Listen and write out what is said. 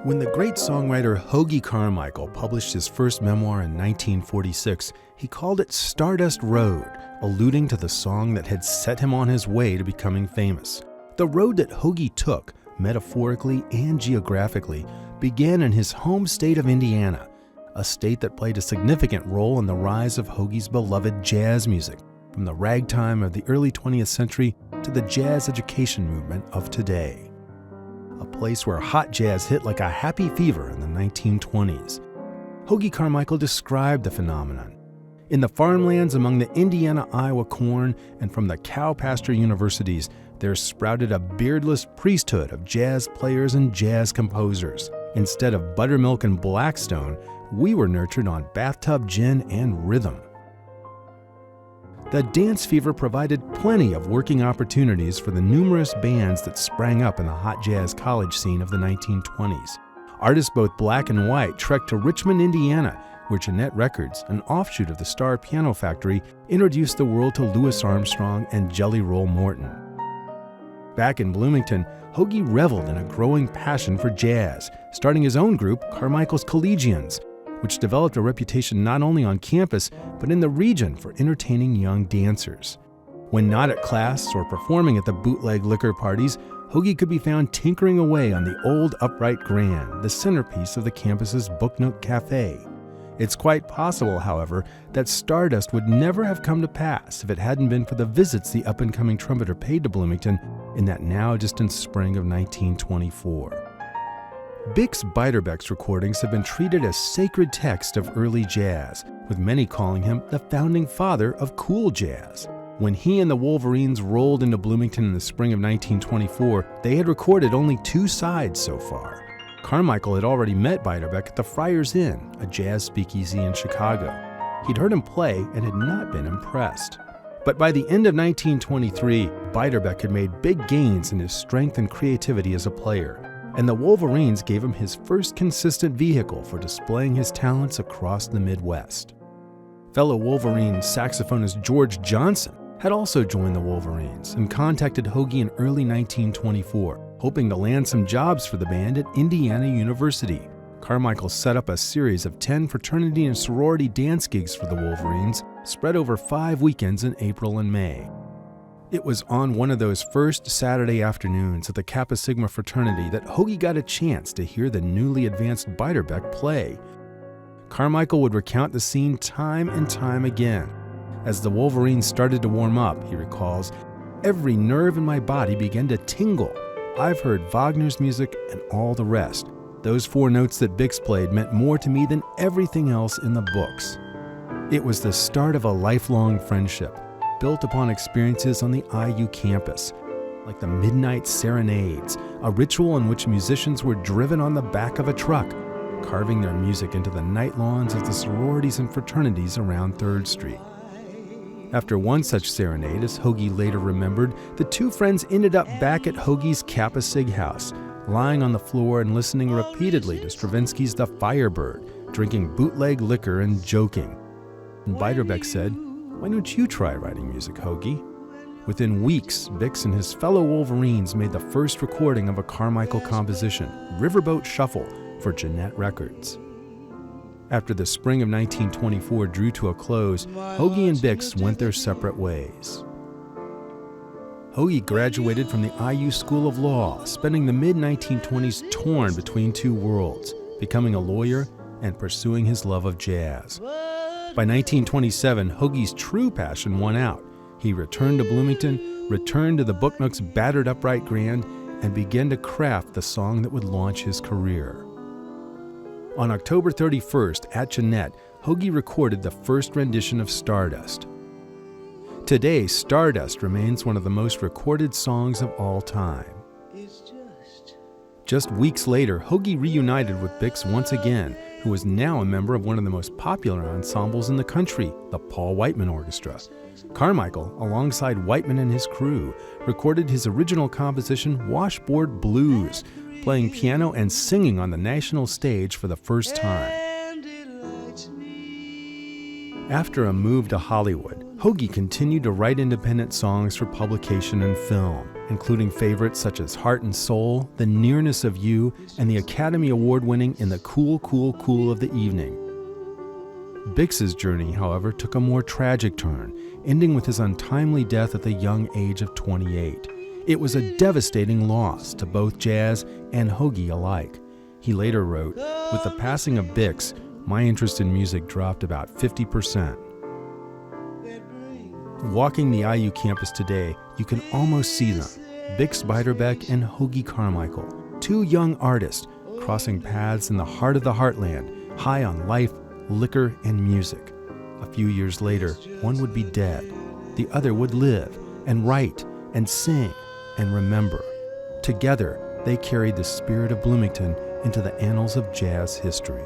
When the great songwriter Hoagy Carmichael published his first memoir in 1946, he called it Stardust Road, alluding to the song that had set him on his way to becoming famous. The road that Hoagy took, metaphorically and geographically, began in his home state of Indiana, a state that played a significant role in the rise of Hoagy's beloved jazz music, from the ragtime of the early 20th century to the jazz education movement of today. A place where hot jazz hit like a happy fever in the 1920s. Hoagy Carmichael described the phenomenon. In the farmlands among the Indiana-Iowa corn and from the cow pasture universities, there sprouted a beardless priesthood of jazz players and jazz composers. Instead of buttermilk and Blackstone, we were nurtured on bathtub gin and rhythm. The dance fever provided plenty of working opportunities for the numerous bands that sprang up in the hot jazz college scene of the 1920s. Artists both black and white trekked to Richmond, Indiana, where Jeanette Records, an offshoot of the Star Piano Factory, introduced the world to Louis Armstrong and Jelly Roll Morton. Back in Bloomington, Hoagy reveled in a growing passion for jazz, starting his own group, Carmichael's Collegians, which developed a reputation not only on campus, but in the region for entertaining young dancers. When not at class or performing at the bootleg liquor parties, Hoagy could be found tinkering away on the old upright grand, the centerpiece of the campus's Book Nook Cafe. It's quite possible, however, that Stardust would never have come to pass if it hadn't been for the visits the up-and-coming trumpeter paid to Bloomington in that now-distant spring of 1924. Bix Beiderbecke's recordings have been treated as sacred text of early jazz, with many calling him the founding father of cool jazz. When he and the Wolverines rolled into Bloomington in the spring of 1924, they had recorded only 2 sides so far. Carmichael had already met Beiderbecke at the Friars Inn, a jazz speakeasy in Chicago. He'd heard him play and had not been impressed. But by the end of 1923, Beiderbecke had made big gains in his strength and creativity as a player, and the Wolverines gave him his first consistent vehicle for displaying his talents across the Midwest. Fellow Wolverine saxophonist George Johnson had also joined the Wolverines and contacted Hoagy in early 1924, hoping to land some jobs for the band at Indiana University. Carmichael set up a series of 10 fraternity and sorority dance gigs for the Wolverines, spread over 5 weekends in April and May. It was on one of those first Saturday afternoons at the Kappa Sigma fraternity that Hoagy got a chance to hear the newly advanced Beiderbecke play. Carmichael would recount the scene time and time again. As the Wolverines started to warm up, he recalls, "Every nerve in my body began to tingle. I've heard Wagner's music and all the rest. Those 4 notes that Bix played meant more to me than everything else in the books." It was the start of a lifelong friendship, built upon experiences on the IU campus, like the Midnight Serenades, a ritual in which musicians were driven on the back of a truck, carving their music into the night lawns of the sororities and fraternities around 3rd Street. After one such serenade, as Hoagy later remembered, the 2 friends ended up back at Hoagy's Kappa Sig house, lying on the floor and listening repeatedly to Stravinsky's The Firebird, drinking bootleg liquor and joking. And Beiderbecke said, "Why don't you try writing music, Hoagy?" Within weeks, Bix and his fellow Wolverines made the first recording of a Carmichael composition, Riverboat Shuffle, for Jeanette Records. After the spring of 1924 drew to a close, Hoagy and Bix went their separate ways. Hoagy graduated from the IU School of Law, spending the mid-1920s torn between 2 worlds, becoming a lawyer and pursuing his love of jazz. By 1927, Hoagy's true passion won out. He returned to Bloomington, returned to the Book Nook's battered upright grand, and began to craft the song that would launch his career. On October 31st, at Jeanette, Hoagy recorded the first rendition of Stardust. Today, Stardust remains one of the most recorded songs of all time. Just weeks later, Hoagy reunited with Bix once again, who was now a member of one of the most popular ensembles in the country, the Paul Whiteman Orchestra. Carmichael, alongside Whiteman and his crew, recorded his original composition Washboard Blues, playing piano and singing on the national stage for the first time. After a move to Hollywood, Hoagy continued to write independent songs for publication and film, including favorites such as Heart and Soul, The Nearness of You, and the Academy Award-winning In the Cool, Cool, Cool of the Evening. Bix's journey, however, took a more tragic turn, ending with his untimely death at the young age of 28. It was a devastating loss to both jazz and Hoagy alike. He later wrote, "With the passing of Bix, my interest in music dropped about 50%. Walking the IU campus today, you can almost see them, Bix Beiderbecke and Hoagy Carmichael, two young artists crossing paths in the heart of the heartland, high on life, liquor, and music. A few years later, one would be dead. The other would live and write and sing and remember. Together, they carried the spirit of Bloomington into the annals of jazz history."